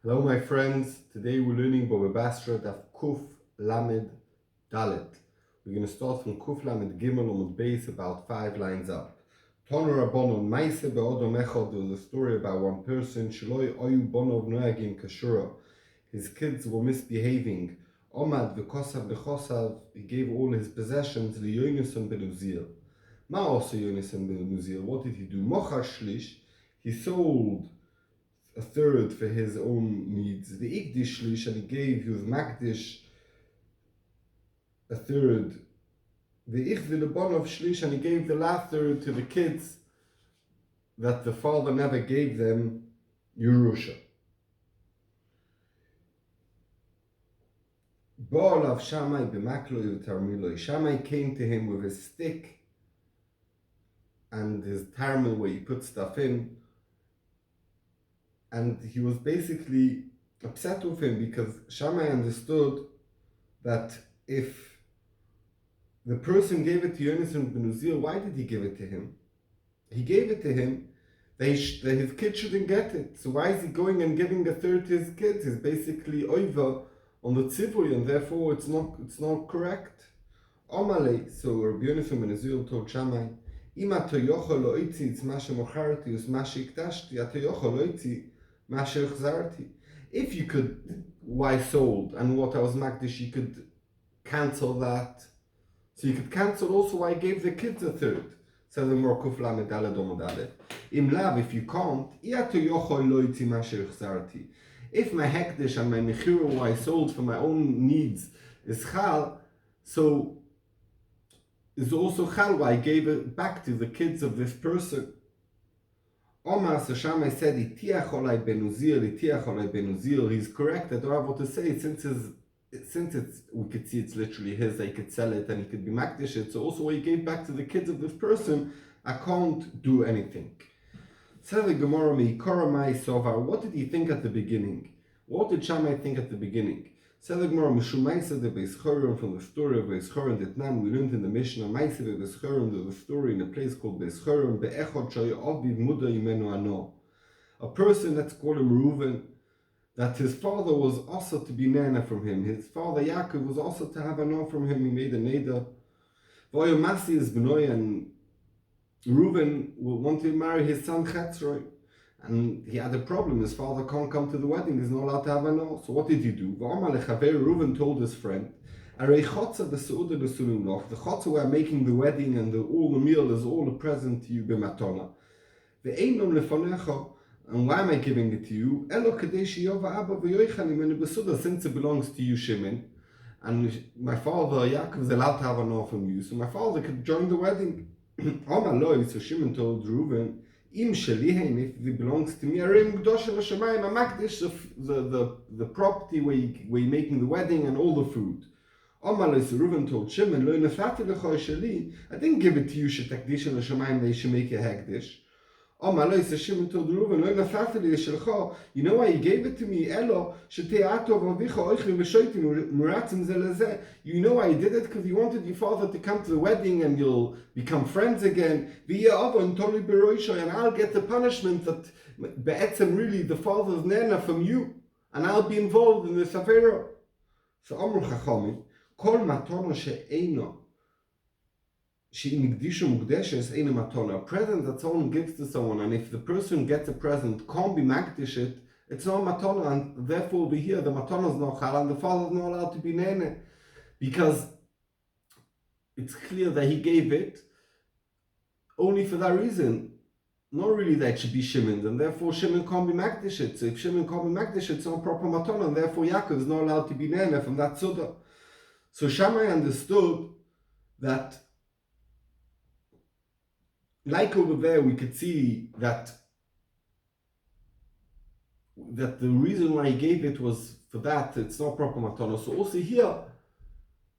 Hello my friends, today we're learning Baba Basra Daf Kuf Lamed Dalet. We're going to start from Kuf Lamed Gimel on the base about 5 lines up. Toner Rabbanon Maise Be'odom Echad, there was a story about one person, Shaloi Oyu Bonov Noagim Kashura. His kids were misbehaving. Omad V'kosav V'chosav, he gave all his possessions to Yonasan ben Uzziel. Ma also Yonasan ben Uzziel, what did he do? Mochar Shlish, he sold a third for his own needs. The Ikdish Shlish, and he was Makdish a third. The Ich of Shlish, and he gave the last third to the kids that the father never gave them Yerusha. Ba'alav Shammai b'makloi v'tarmiloi. Shammai came to him with his stick and his tarmil where he put stuff in, and he was basically upset with him because Shammai understood that if the person gave it to Yonasan ben Uzziel, why did he give it to him? He gave it to him that his kid shouldn't get it. So why is he going and giving a third to his kids? He's basically over on the tzivui, and therefore it's not correct. Omale, so Rabbi Yonasan ben Uzziel told Shammai, Ima toyocho lo itzi it's mashe mocharti us mashe iktashti, atoyocho lo itzi mashe uchzarti. If you could, why sold, and what I was makdish, you could cancel that. So you could cancel also why I gave the kids a third. So the more kufla medale domodale. Im lav, if you can't, if my hekdesh and my mechira why I sold for my own needs is chal, so is also chal why I gave it back to the kids of this person. Omar so Shammai said, Itiach olai ben Uzziel, he's correct, I don't have what to say, since it's, we could see it's literally his, I could sell it and he could be makdish it, so also what he gave back to the kids of this person, I can't do anything. Said the Gemara, Meikoramai Sovar, what did he think at the beginning? What did Shammai think at the beginning? Said the Gemara, Mishumaisa de Beis Choron, from the story of Beis Choron, that Nam, we learned in the Mishnah, Maisa de Beis Choron, there's a story in a place called Beis Choron, Be'echot Shoy Oviv Muda Imenu Ano. A person, let's call him Reuven, that his father was also to be nana from him. His father Yaakov was also to have a no from him. He made a neder. Voyomasi is Benoy, and Reuven wanted to marry his son Chetzroi. And he had a problem. His father can't come to the wedding. He's not allowed to have a no. So what did he do? Reuven told his friend, Aryeh chotza b'seuda b'sulum, the chotza where I'm making the wedding and all the meal is all a present to you b'matona. Ve'einom lefonecha, and why am I giving it to you? Since it belongs to you, Shimon, and my father Yaakov is allowed to have an offer from you, so my father could join the wedding. So Shimon told Reuven, if it belongs to me, I'm the property where you're making the wedding and all the food. So Reuven told Shimon, I didn't give it to you, they should make a hekdesh. Shimon told Reuven, you know why you gave it to me? You know why you did it? Because you wanted your father to come to the wedding and you'll become friends again. And I'll get the punishment that really the father's nana from you. And I'll be involved in this affair. So Amr Chachamim, Kol Matono She'eino, a present that someone gives to someone, and if the person gets a present, can't be makdish it, it's not matona, and therefore over here the matona is not chal, and the father is not allowed to be nene, because it's clear that he gave it only for that reason, not really that it should be Shimon's, and therefore Shimon can't be makdish it. So if Shimon can't be makdish it, it's not proper matona, and therefore Yaakov is not allowed to be nene from that suda. So Shammai understood that, like over there, we could see that the reason why he gave it was for that, it's not proper matana. So also here,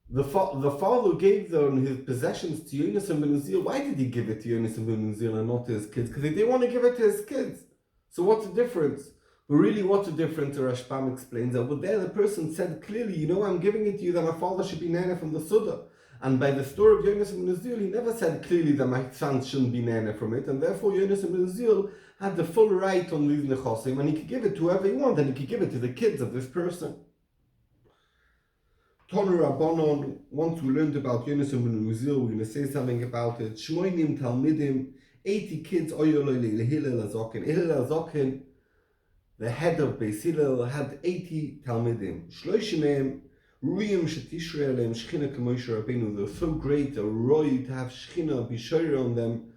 the father gave his possessions to Yonasan ben Uzziel. Why did he give it to Yonasan ben Uzziel and not to his kids? Because he didn't want to give it to his kids. So what's the difference? But really, what's the difference? Rashbam explains that. But there, the person said clearly, I'm giving it to you that my father should be nana from the Suda. And by the story of Yonas ibn Uzziel, he never said clearly that my son shouldn't be nana from it, and therefore Yonas ibn Uzziel had the full right on these nechosim, and he could give it to whoever he wanted, and he could give it to the kids of this person. Tonu Rabbanon, once we learned about Yonas ibn Uzziel, we're going to say something about it. Shmoinim Talmidim, 80 kids, Oyoloi Hillel Azokin. Hillel Azokin, the head of Beis Hillel, had 80 Talmidim. Shloishim Ruyim Shetishrei Aleim Shechina K'Moshe Rabbeinu. They're so great, a roy to have Shechina be shoyer on them,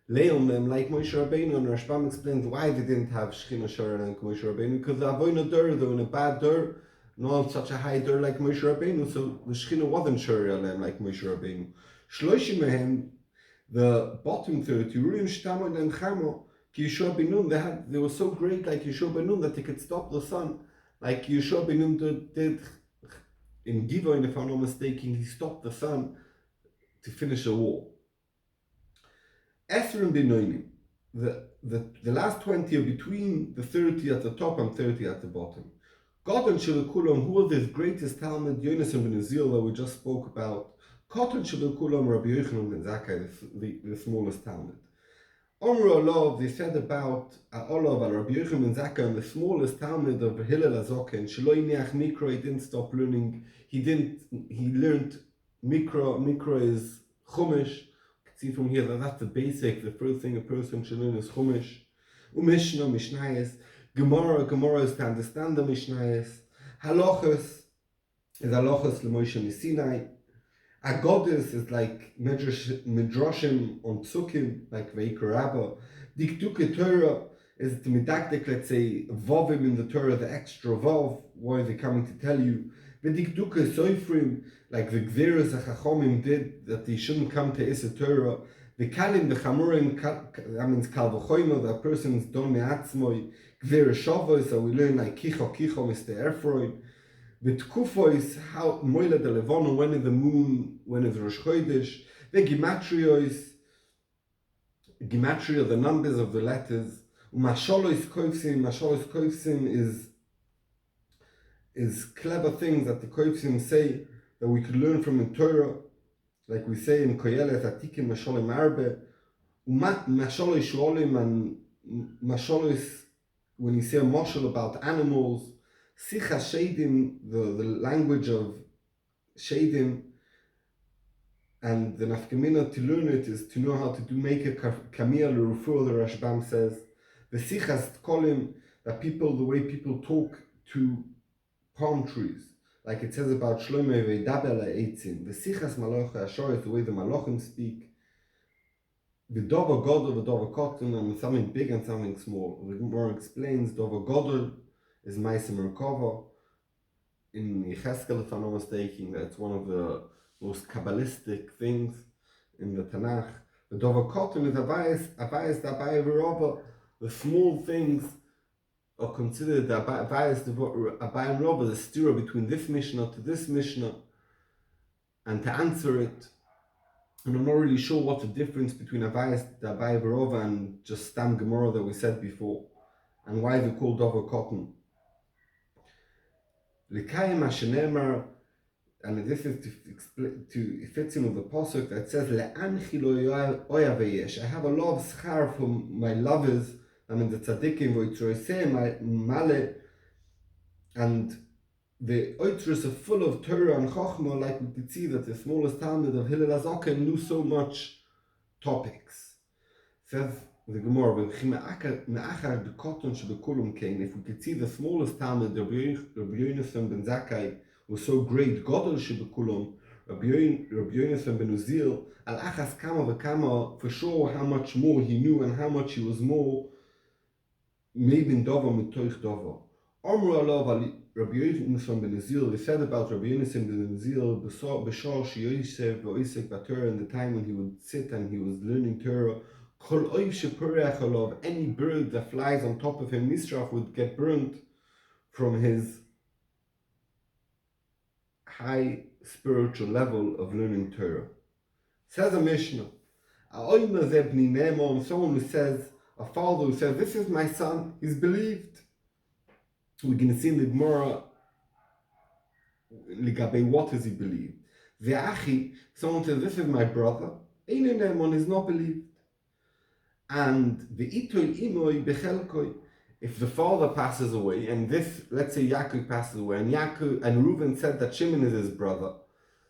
lay on them like Moshe Rabbeinu. And Rashbam explains why they didn't have Shechina shoyer on Moshe Rabbeinu, because the Avoina Dur, they were in a bad Dur, not such a high Dur like Moshe Rabbeinu, so the Shechina wasn't shoyer on them like Moshe Rabbeinu. Shloishim Mehem, the bottom 30, Ruyim Shtamon and Chamo, Ki Yeshua ben Nun, they were so great like Yeshua ben Nun that they could stop the sun, like Yeshua ben Nun did in Givon, if I'm not mistaken. He stopped the sun to finish a war. Esrim Benoinim, the last 20 are between the 30 at the top and 30 at the bottom. Koton Shebekulam, who was his greatest Talmud, Yonas ibn Uzziel, that we just spoke about. Koton Shebekulam, Rabbi Yochanan ben Zakkai, the smallest Talmud. Omru Olav, they said about Olav, Rabbi Yochanan ben Zakkai, the smallest Talmud of Hillel Azoken, Sheloi Niach Mikra, he didn't stop learning. He learned Mikra. Mikra is Chumash. See from here that that's the basic, the first thing a person should learn is Chumash. Mishnah, Mishnayos. Gemara is to understand the Mishnayos. Halachos is Halachos l'Moshe Misinai. Agodis is like Midrashim on Psukim, like Veikar Rabba. Dikduke Torah is the Medakdik, let's say, Vovim in the Torah, the extra Vov. Why are they coming to tell you? The Dikduke Soifrim, like the Gzeres the Chachomim did, that they shouldn't come to Issa Torah. The Kalim, the Chamurim, that means Kal V'choyma, that person's Don Me'atzmoi. Gzeres Shavos, so we learn like Kicho, Mr. Erfroid. The Tkufo is how Moila de Levon, when is the moon, when is Rosh Chodesh. The Gematria, the numbers of the letters. Masholos Koifsim is clever things that the Koifsim say that we could learn from in Torah, like we say in Koyelet Atikim Masholim Arbe. Masholos Shuolim and Masholos, when you say a mashal about animals. Sicha Shadim, the language of Shadim, and the nafkamina to learn it is to know how to make a kamiyah l'rufur, the Rashbam says. The Sichas Kolim, that people, the way people talk to palm trees, like it says about Shlomo ve'daber la'etzim. The Sichas Malocha Ashor is the way the Malachim speak. The Dover Godel, the Dover Cotton, and something big and something small. The Gemara explains Dover Godel is Ma'aseh Merkava. In Yecheskel, if I'm not mistaken, that's one of the most Kabbalistic things in the Tanakh. The Dover Cotton is Avayas Dabai V'Rova. The small things are considered the Avayas Dabai V'Rova, the stir between this Mishnah to this Mishnah, and to answer it. And I'm not really sure what's the difference between Avayas Dabai V'Rova and just Stam Gemara that we said before, and why they're called Dover Cotton. L'kayim Hashenemar, and this is to fits in with the pasuk that says Le'anchi lo oyaveyesh. I have a lot of schar from my lovers. I mean the tzaddikim v'oitzroisei my male, and the oitzros are full of Torah and Chochmah. Like we could see that the smallest Talmud of Hillel Azoken knew so much topics. Says the Gemara, if we could see the smallest Talmud, Rabbi Yonas ben Zakkai, was so great, Godel Shebekulum, Rabbi Yonas ben Uzziel, Al Achas Kama V'Kama, for sure how much more he knew and how much he was more, maybe in Dover Mitoich Dover. Amru Alav Rabbi Yonas ben Uzziel, they said about Rabbi Yonas ben Uzziel, B'shor Sheyosev V'Oisek B'Torah, in the time when he would sit and he was learning Torah, any bird that flies on top of him, Misraf, would get burnt from his high spiritual level of learning Torah. Says a Mishnah, someone who says, a father who says, this is my son, he's believed. We're going to see in the Gemara, what is he believed? Ve'achi, someone says, this is my brother, Ein Nemon is not believed. And ve'itoi imoi bechelkoi, if the father passes away, and this, let's say Yaakov passes away, and Reuven said that Shimon is his brother,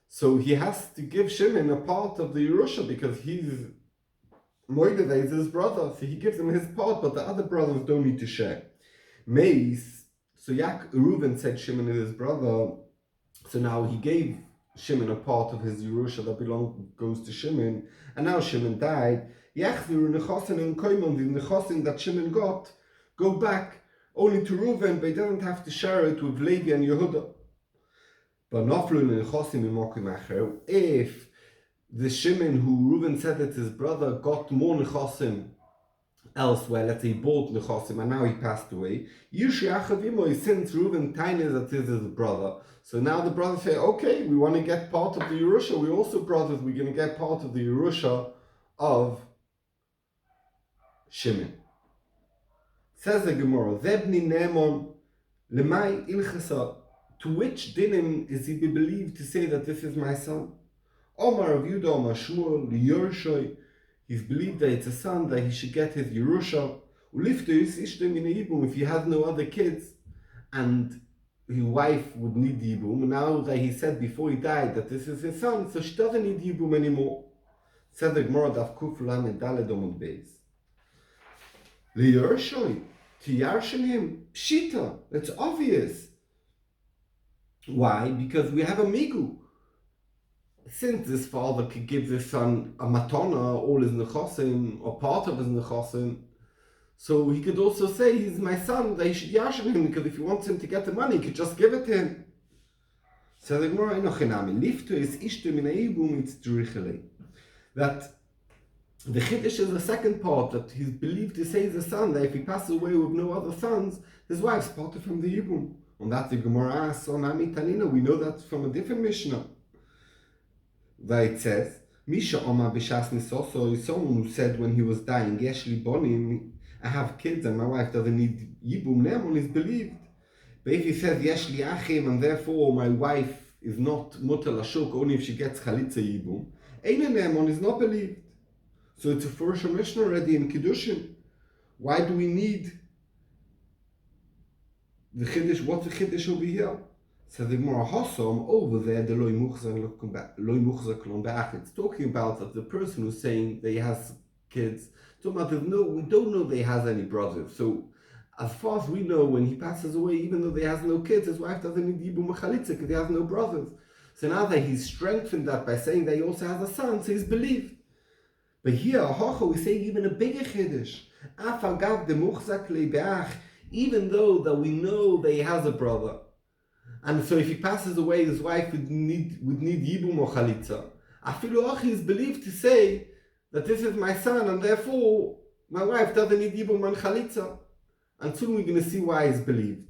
so he has to give Shimon a part of the Yerusha because he's motivates his brother, so he gives him his part, but the other brothers don't need to share. Meis, so Reuven said Shimon is his brother, so now he gave Shimon a part of his Yerusha that goes to Shimon, and now Shimon died. Yachviru nechosin and koimon, the nechosin that Shimon got, go back only to Reuven, but he doesn't have to share it with Levi and Yehuda. But naflu nechosin in mokim acher, if the Shimon who Reuven said that his brother got more nechosim elsewhere, let's say he bought nechosim and now he passed away, since Reuven tiny that is his brother, so now the brothers say, okay, we want to get part of the Yerusha, we're also brothers, we're going to get part of the Yerusha of Shimon. Says the Gemara, Zebni Nemon Lemai Ilchasa, to which dinim is he believed to say that this is my son? Omar of Yudah, Omar Shmuel, the Yerushai, he's believed that it's a son, that he should get his Yerusha. If he has no other kids, and his wife would need Yibum, now that he said before he died that this is his son, so she doesn't need Yibum anymore. Said the Gemara, Daf Kuflan and Daled Omud Beis. The Yerushai, to Yarshin him, Pshita, it's obvious. Why? Because we have a Migu. Since this father could give this son a matana, all his nechosim, or part of his nechosim, so he could also say he's my son, that he should yashin him, because if he wants him to get the money, he could just give it to him. So the Gemara Enochinami, liftu is ishtu min ha'ibum itzturichelei. That the Chiddush is the second part, that he's believed to say he's a son, that if he passes away with no other sons, his wife's parted from the Yibum. And that's the Gemara asks on Ami Tanina, we know that from a different Mishnah. Where it says, Misha Omar B'Shas Nisoso is someone who said when he was dying, Yeshli Bonim, I have kids and my wife doesn't need Yibum Nemon, is believed. But if he says Yeshli Achim and therefore my wife is not Mutal Ashuk only if she gets Chalitza Yibum, Eine Nemon is not believed. So it's a first Mishnah already in Kiddushin. Why do we need the Chiddush? What's the Chiddush over here? So the Gemara Hosom over there, the loy muchzak klon be'ach. It's talking about that the person who's saying that he has kids, talking about we don't know that he has any brothers. So as far as we know, when he passes away, even though he has no kids, his wife doesn't need Yibum Mechalitza because he has no brothers. So now that he's strengthened that by saying that he also has a son, so he's believed. But here, Hocho is saying even a bigger Chiddush. Afagav de muchzak be'ach, even though that we know that he has a brother. And so if he passes away, his wife would need Yibum or Chalitza. Afilu Achi is believed to say that this is my son, and therefore my wife doesn't need Yibum and Chalitza. And soon we're going to see why he's believed.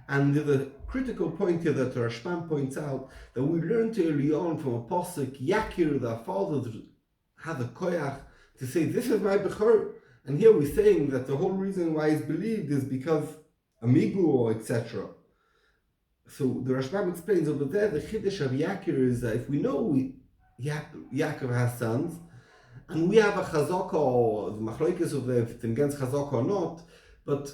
And there's a critical point here that Rashban points out, that we learned early on from a Posuk, Yakir, that father had a koyach to say, this is my Bechor. And here we're saying that the whole reason why he's believed is because Amigu or etc. So the Rashbam explains over there, the Chiddush of Yakir is that if we know Yaakov has sons, and we have a Chazaka, or the Machlokes of if it's against Chazaka or not, but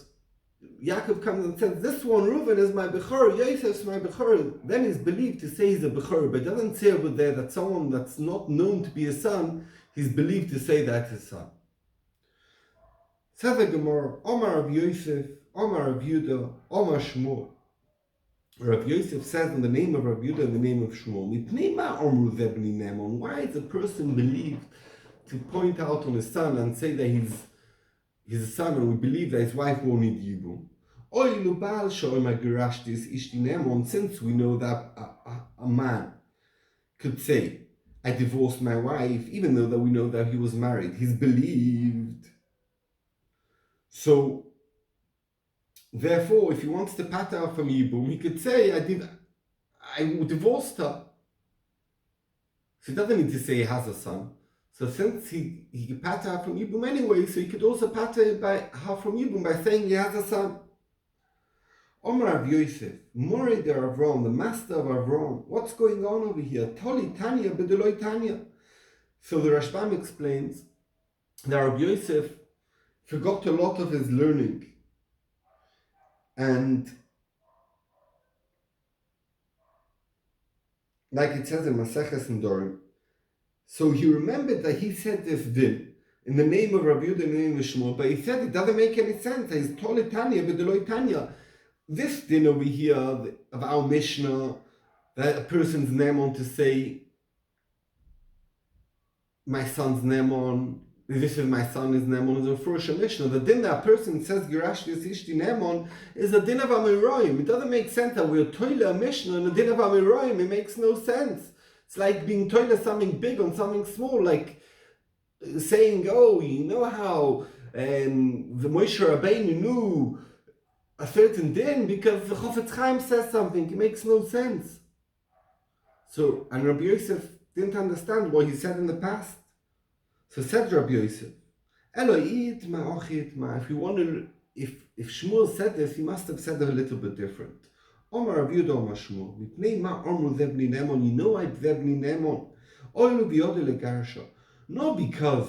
Yaakov comes and says, this one, Reuven, is my Bechor, Yosef is my Bechor, then he's believed to say he's a Bechor, but it doesn't say over there that someone that's not known to be a son, he's believed to say that's his son. Says the Gemara, Omar of Yosef, Omar of Yudah, Omar Shmuel. Rav Yosef says in the name of Rav Yudah and the name of Shmuel, why is a person believed to point out on his son and say that he's a son and we believe that his wife won't need Yibum? Since we know that a man could say, I divorced my wife, even though that we know that he was married, he's believed. So therefore, if he wants to pat out from Yibum, he could say, I divorced her. So he doesn't need to say he has a son. So since he could pat out from Yibum anyway, so he could also pat her from Yibum by saying he has a son. Omar Rav Yosef, Moreh de Avram, the master of Avram. What's going on over here? Toli Tanya b'deloi Tanya. So the Rashbam explains that Rav Yosef forgot a lot of his learning. And like it says in Maseches Nedarim, so he remembered that he said this din in the name of Rabbi Yehuda, in the name of Shmuel, but he said it doesn't make any sense. He's Toli Tanya b'deloi Tanya. This din over here of our Mishnah, that a person's nemon to say, my son's nemon, this is my son is nemon, is a first Mishnah. The din that a person says Girashti Ishti nemon is a din of Amiroim. It doesn't make sense that we're toilet a Mishnah and a din of Amiroim. It makes no sense. It's like being toilet something big on something small, like saying, oh, you know how the Moshe Rabbeinu knew a certain din because the Chofetz Chaim says something. It makes no sense. So, and Rabbi Yosef didn't understand what he said in the past. So said Rabbi Yosef, Eloid ma ochit ma. If you want to, if Shmuel said this, he must have said it a little bit different. Omar Rabbi Yehuda Omar Shmuel, mipnei ma omru zebni nemon. You know I zebni nemon. Oilu biyode legarsha. Not because,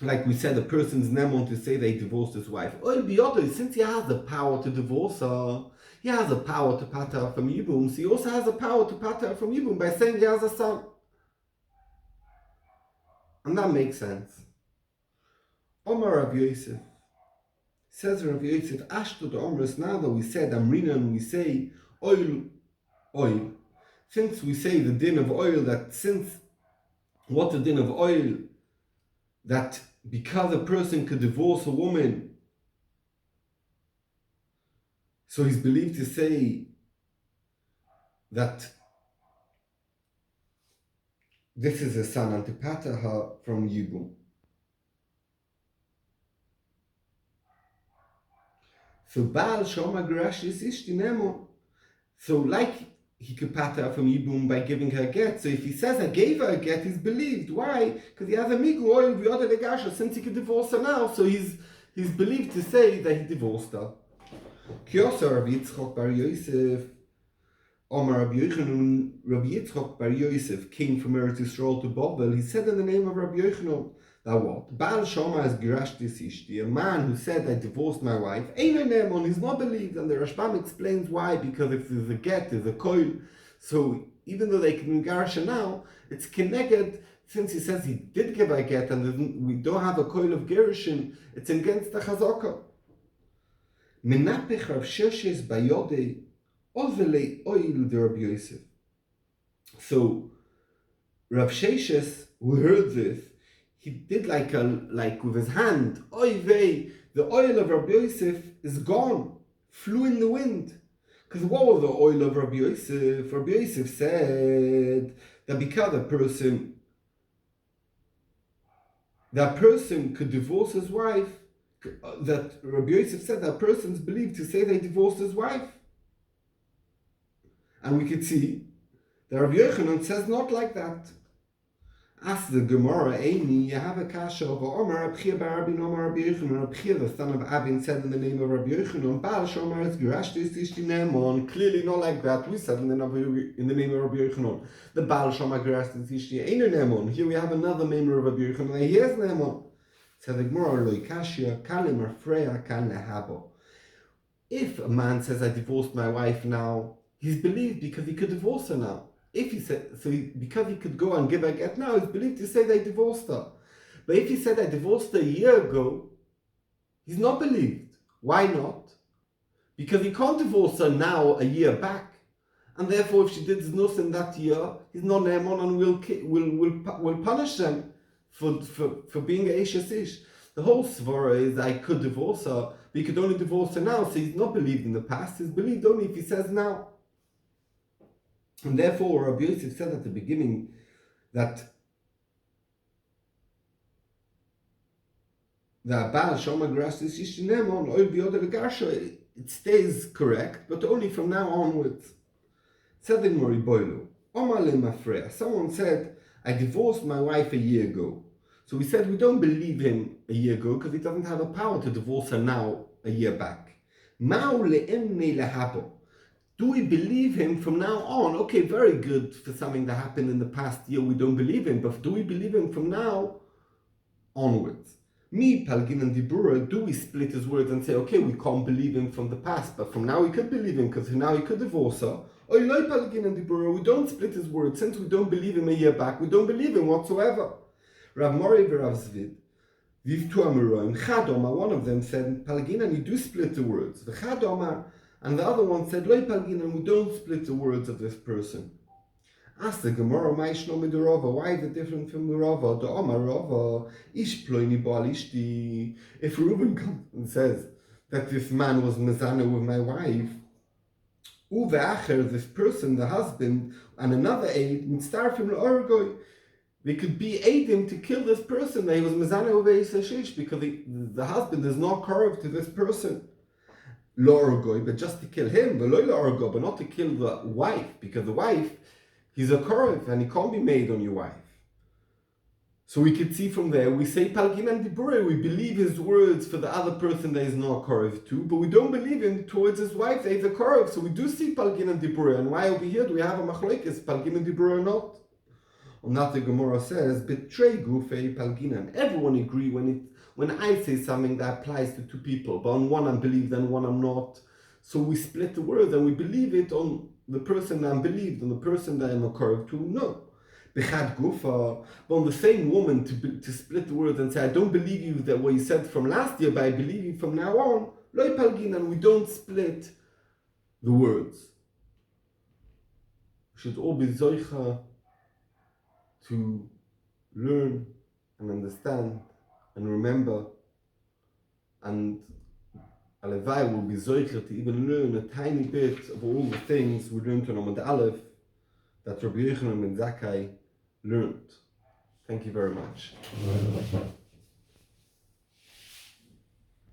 like we said, a person's nemon to say they divorced his wife. Oilu biyode, since he has the power to divorce her, he has the power to pater her from Yibum. So he also has the power to pater her from Yibum by saying he has a son. And that makes sense. Omar Rav Yosef. Says Rav Yosef, Ashtud Omras, now that we said Amrina and we say oil. Since we say the din of oil, what the din of oil, that because a person could divorce a woman, so he's believed to say that this is a son and to pater her from Yibum. So Baal Shoma Gerashis Ishti Nemon. So like he could pater her from Yibum by giving her a get. So if he says I gave her a get, he's believed. Why? Because he has a migu oil v'yoda legasha, since he could divorce her now. So he's believed to say that he divorced her. Kiyosar Rabbi Yitzchok Bar Yosef. Omar Rabbi Yochanan, Rabbi Yitzchok Bar Yosef came from Eretz Yisrael to Babel. He said in the name of Rabbi Yochanan that what? Baal Shoma is Girashti Ishti, a man who said I divorced my wife. Eino Nemon, he's not believed, and the Rashbam explains why. Because if there's a get, there's a koil. So even though they can garsha now, it's keneged. Since he says he did give a get, and we don't have a koil of gerushin, it's against the chazaka. Menapech Rav Sheshes Bayode. So Rav Sheshes, who heard this, he did like with his hand, oy vey, the oil of Rabbi Yosef is gone, flew in the wind. Because what was the oil of Rabbi Yosef? Rabbi Yosef said that because that person could divorce his wife, that Rabbi Yosef said that person's believed to say they divorced his wife. And we could see that Rabbi Yochanan says not like that. Ask the Gemara, Amy, you have a kasha of Omar, Abchia Barabin, Omar Rabbi Yochanan, Abchia, the son of Abin, said in the name of Rabbi Yochanan, Baal Shomar is Girashti Ishti Nemon. Clearly not like that. We said in the name of Rabbi Yochanan, the Baal Shomar Girashti Ishti Eino Nemon. Here we have another name of Rabbi Yochanan, and here's Nemon. Said the Gemara, Loi Kashia, Kalim Afreya, Kan Lehabo. If a man says, I divorced my wife now, he's believed because he could divorce her now. If he said, because he could go and give her a get now, he's believed to say they divorced her. But if he said I divorced her a year ago, he's not believed. Why not? Because he can't divorce her now a year back. And therefore if she did znus in that year, he's not Ne'emon and will punish them for being a Eshes Ish. The whole svara is I could divorce her, but he could only divorce her now, so he's not believed in the past, he's believed only if he says now. And therefore, Rabbi Yosef said at the beginning that Baal Shoma Grastis Yishtinemon Oil Biyod Garsha, it stays correct, but only from now onwards. Said in Moriboilu, Omale Mafreya. Someone said, I divorced my wife a year ago. So we said we don't believe him a year ago because he doesn't have a power to divorce her now a year back. Ma'u le'emne lehabo. Do we believe him from now on? Okay, very good for something that happened in the past year. We don't believe him, but do we believe him from now onwards? Me, Palgin and Dibura, do we split his words and say, okay, we can't believe him from the past, but from now we could believe him because now he could divorce her? Or like Palgin and Dibura, we don't split his words. Since we don't believe him a year back, we don't believe him whatsoever. Rav Mori v'Rav Zvid, Viv tu Amuroim, Chadoma, one of them said, Palgin, and you do split the words. The Chadoma, and the other one said, Loi Palgin, and we don't split the words of this person. Ask the Gemara, why is it different from the Rava? The Omar Rava, Ish ploini bal ishti. If Reuben comes and says that this man was mezana with my wife, Uve Acher, this person, the husband, and another aid, mitzar from Orgoi, they could be aiding to kill this person that he was mezana with Eisashish, because the husband is not corrupt to this person. Lorgoi, but just to kill him, but not to kill the wife, because the wife, he's a korev and he can't be made on your wife. So we could see from there, we say Palgin and Dibure, we believe his words for the other person that is not korev too, but we don't believe him towards his wife that is a korev. So we do see Palgin and Dibure. And why over here do we have a machlokes, Palgin and Dibure or not? On that the Gemara says, betray gufei Palgin, and everyone agree when I say something that applies to two people, but on one I'm believed and one I'm not. So we split the words and we believe it on the person that I'm believed and the person that I'm a curve to, no. Bechad gufa, but on the same woman to split the words and say, I don't believe you that what you said from last year, but I believe you from now on, loy palgin, and we don't split the words. We should all be zoicha to learn and understand and remember, and Alevai will be zoicher to even learn a tiny bit of all the things we learned on Amud Aleph that Rabbi Yochanan ben Zakkai learned. Thank you very much.